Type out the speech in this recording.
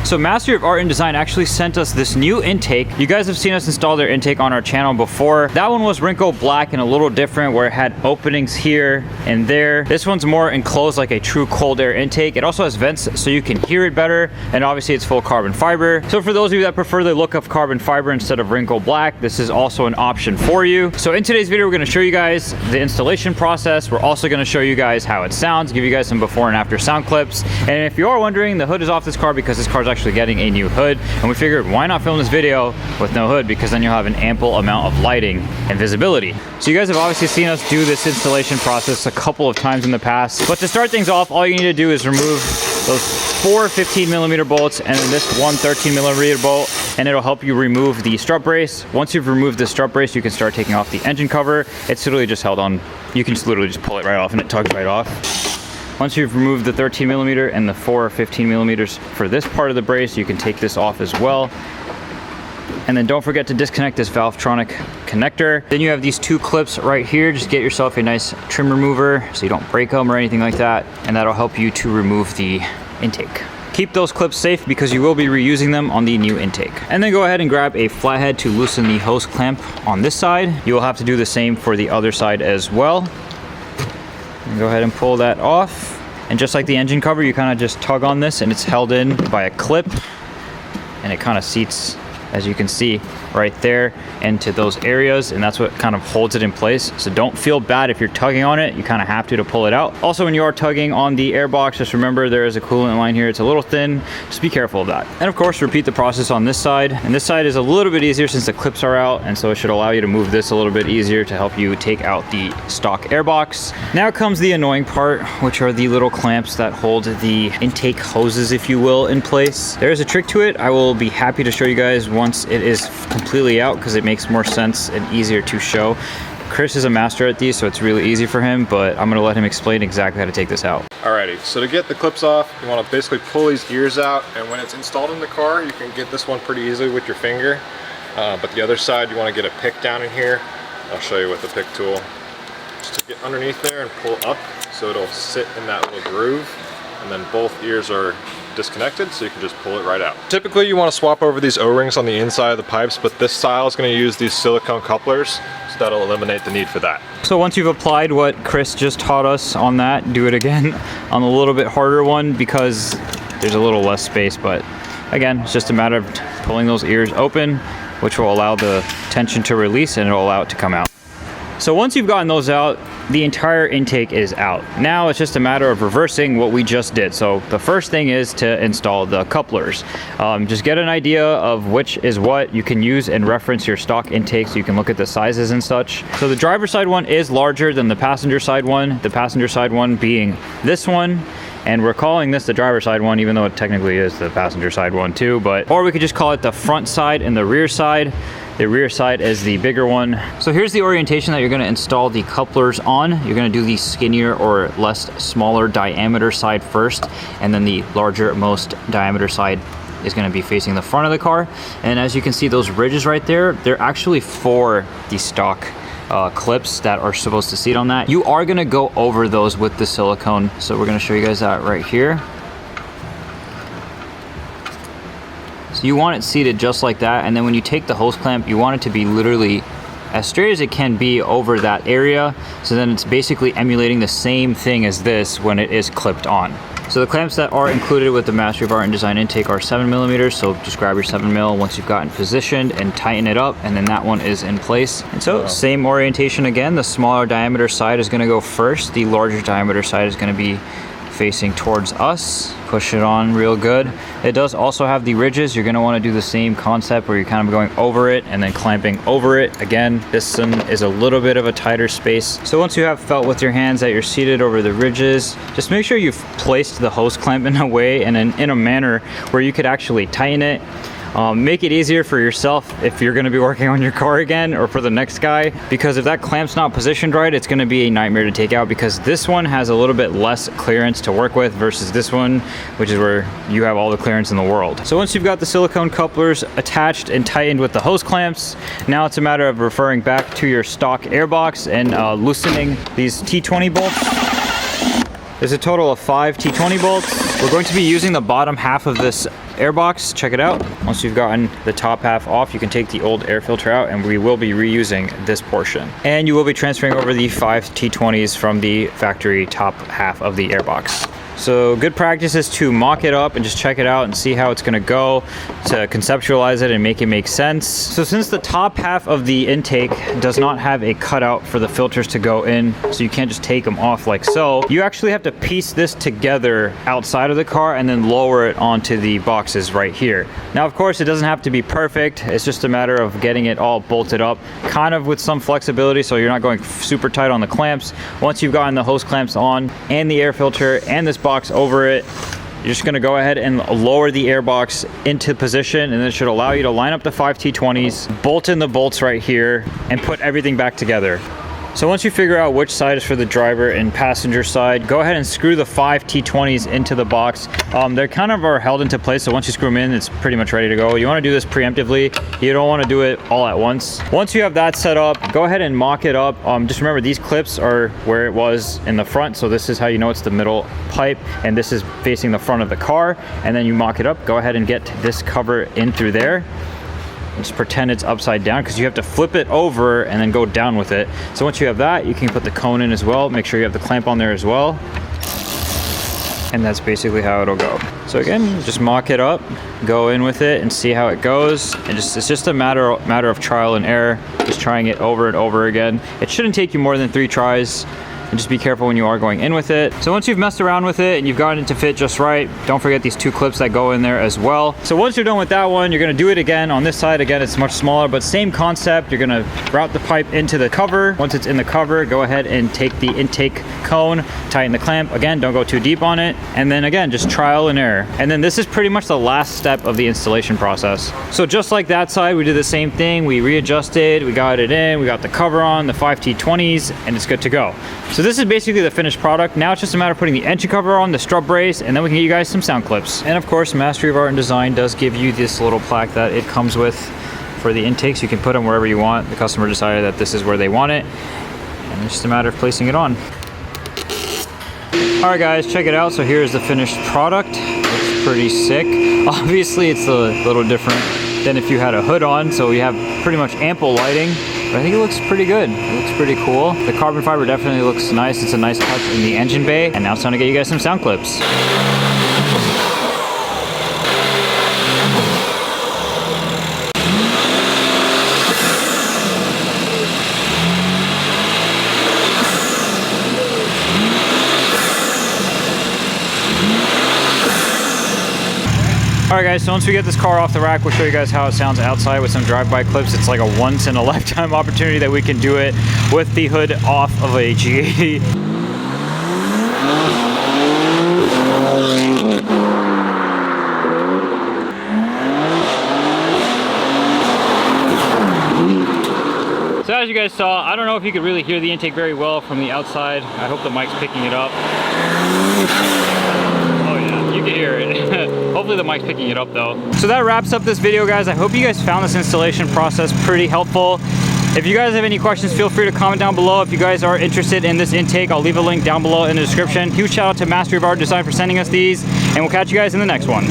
So Mastery of Art and Design actually sent us this new intake. You guys have seen us install their intake on our channel before. That one was wrinkle black and a little different, where it had openings here and there. This one's more enclosed like a true cold air intake. It also has vents so you can hear it better, and obviously it's full carbon fiber. So for those of you that prefer the look of carbon fiber instead of wrinkle black, this is also an option for you. So in today's video, we're going to show you guys the installation process. We're also going to show you guys how it sounds, give you guys some before and after sound clips. And if you are wondering, the hood is off this car because this car is actually getting a new hood, and we figured why not film this video with no hood, because then you'll have an ample amount of lighting and visibility. So you guys have obviously seen us do this installation process a couple of times in the past, but to start things off, all you need to do is remove those 4 15mm bolts and then this one 13mm bolt, and it'll help you remove the strut brace. Once you've removed the strut brace, you can start taking off the engine cover. It's literally just held on. You can just literally just pull it right off and it tugs right off. Once you've removed the 13mm and the 4 15mm for this part of the brace, you can take this off as well. And then don't forget to disconnect this Valvetronic connector. Then you have these two clips right here. Just get yourself a nice trim remover so you don't break them or anything like that, and that'll help you to remove the intake. Keep those clips safe because you will be reusing them on the new intake. And then go ahead and grab a flathead to loosen the hose clamp on this side. You will have to do the same for the other side as well. And go ahead and pull that off. And just like the engine cover, you kind of just tug on this and it's held in by a clip, and it kind of seats, as you can see right there, into those areas, and that's what kind of holds it in place. So don't feel bad if you're tugging on it. You kind of have to pull it out. Also, when you are tugging on the airbox, just remember there is a coolant line here. It's a little thin. Just be careful of that. And of course, repeat the process on this side. And this side is a little bit easier since the clips are out, and so it should allow you to move this a little bit easier to help you take out the stock airbox. Now comes the annoying part, which are the little clamps that hold the intake hoses, if you will, in place. There is a trick to it. I will be happy to show you guys once it is completely out, because it makes more sense and easier to show. Chris is a master at these, so it's really easy for him, but I'm gonna let him explain exactly how to take this out. Alrighty, so to get the clips off, you want to basically pull these ears out, and when it's installed in the car, you can get this one pretty easily with your finger, but the other side, you want to get a pick down in here. I'll show you with the pick tool. Just to get underneath there and pull up, so it'll sit in that little groove, and then both ears are disconnected, so you can just pull it right out. Typically you want to swap over these O-rings on the inside of the pipes, but this style is going to use these silicone couplers, so that'll eliminate the need for that. So once you've applied what Chris just taught us on that, do it again on the little bit harder one, because there's a little less space, but again, it's just a matter of pulling those ears open, which will allow the tension to release and it'll allow it to come out. So once you've gotten those out, the entire intake is out. Now it's just a matter of reversing what we just did. So the first thing is to install the couplers. Just get an idea of which is what. You can use and reference your stock intake so you can look at the sizes and such. So the driver's side one is larger than the passenger side one. The passenger side one being this one. And we're calling this the driver's side one, even though it technically is the passenger side one too. Or we could just call it the front side and the rear side. The rear side is the bigger one. So here's the orientation that you're going to install the couplers on. You're going to do the skinnier or smaller diameter side first, and then the larger, most diameter side is going to be facing the front of the car. And as you can see, those ridges right there, they're actually for the stock clips that are supposed to seat on that. You are going to go over those with the silicone, so we're going to show you guys that right here. So you want it seated just like that, and then when you take the hose clamp, you want it to be literally as straight as it can be over that area, so then it's basically emulating the same thing as this when it is clipped on. So the clamps that are included with the Mastery of Art and Design intake are 7mm, so just grab your 7mm once you've gotten positioned and tighten it up, and then that one is in place. And so same orientation again, the smaller diameter side is going to go first, the larger diameter side is going to be facing towards us. Push it on real good. It does also have the ridges. You're going to want to do the same concept where you're kind of going over it and then clamping over it. Again, this one is a little bit of a tighter space. So once you have felt with your hands that you're seated over the ridges, just make sure you've placed the hose clamp in a way and in a manner where you could actually tighten it. Make it easier for yourself if you're going to be working on your car again, or for the next guy, because if that clamp's not positioned right, it's going to be a nightmare to take out, because this one has a little bit less clearance to work with versus this one, which is where you have all the clearance in the world. So once you've got the silicone couplers attached and tightened with the hose clamps, now it's a matter of referring back to your stock airbox and loosening these T20 bolts. There's a total of 5 T20 bolts. We're going to be using the bottom half of this air box. Check it out. Once you've gotten the top half off, you can take the old air filter out, and we will be reusing this portion. And you will be transferring over the 5 T20s from the factory top half of the air box. So good practice is to mock it up and just check it out and see how it's gonna go, to conceptualize it and make it make sense. So since the top half of the intake does not have a cutout for the filters to go in, so you can't just take them off like so, you actually have to piece this together outside of the car and then lower it onto the boxes right here. Now, of course, it doesn't have to be perfect. It's just a matter of getting it all bolted up, kind of with some flexibility, so you're not going super tight on the clamps. Once you've gotten the hose clamps on and the air filter and this box over it, you're just going to go ahead and lower the air box into position, and it should allow you to line up the 5 T20s, bolt in the bolts right here, and put everything back together. So once you figure out which side is for the driver and passenger side, go ahead and screw the 5 T20s into the box. They kind of are held into place, so once you screw them in, it's pretty much ready to go. You want to do this preemptively. You don't want to do it all at once. Once you have that set up, go ahead and mock it up. Just remember, these clips are where it was in the front, so this is how you know it's the middle pipe, and this is facing the front of the car, and then you mock it up. Go ahead and get this cover in through there. Just pretend it's upside down, because you have to flip it over and then go down with it. So once you have that, you can put the cone in as well. Make sure you have the clamp on there as well. And that's basically how it'll go. So again, just mock it up, go in with it and see how it goes. And it's just a matter of trial and error, just trying it over and over again. It shouldn't take you more than 3 tries. And just be careful when you are going in with it. So once you've messed around with it and you've gotten it to fit just right, don't forget these 2 clips that go in there as well. So once you're done with that one, you're gonna do it again on this side. Again, it's much smaller, but same concept. You're gonna route the pipe into the cover. Once it's in the cover, go ahead and take the intake cone, tighten the clamp. Again, don't go too deep on it. And then again, just trial and error. And then this is pretty much the last step of the installation process. So just like that side, we did the same thing. We readjusted, we got it in, we got the cover on, the 5 T20s, and it's good to go. So this is basically the finished product. Now it's just a matter of putting the engine cover on, the strut brace, and then we can get you guys some sound clips. And of course, Mastery of Art and Design does give you this little plaque that it comes with for the intakes. You can put them wherever you want. The customer decided that this is where they want it, and it's just a matter of placing it on. All right, guys, check it out. So here's the finished product. It's pretty sick. Obviously, it's a little different than if you had a hood on, so we have pretty much ample lighting. But I think it looks pretty good. It looks pretty cool. The carbon fiber definitely looks nice. It's a nice touch in the engine bay. And now it's time to get you guys some sound clips. Alright guys, so once we get this car off the rack, we'll show you guys how it sounds outside with some drive-by clips. It's like a once-in-a-lifetime opportunity that we can do it with the hood off of a G8. So as you guys saw, I don't know if you could really hear the intake very well from the outside. I hope the mic's picking it up. Oh yeah, you can hear it. Hopefully the mic's picking it up though. So that wraps up this video, guys. I hope you guys found this installation process pretty helpful. If you guys have any questions, feel free to comment down below. If you guys are interested in this intake, I'll leave a link down below in the description. Huge shout out to Mastery of Art Design for sending us these, and we'll catch you guys in the next one.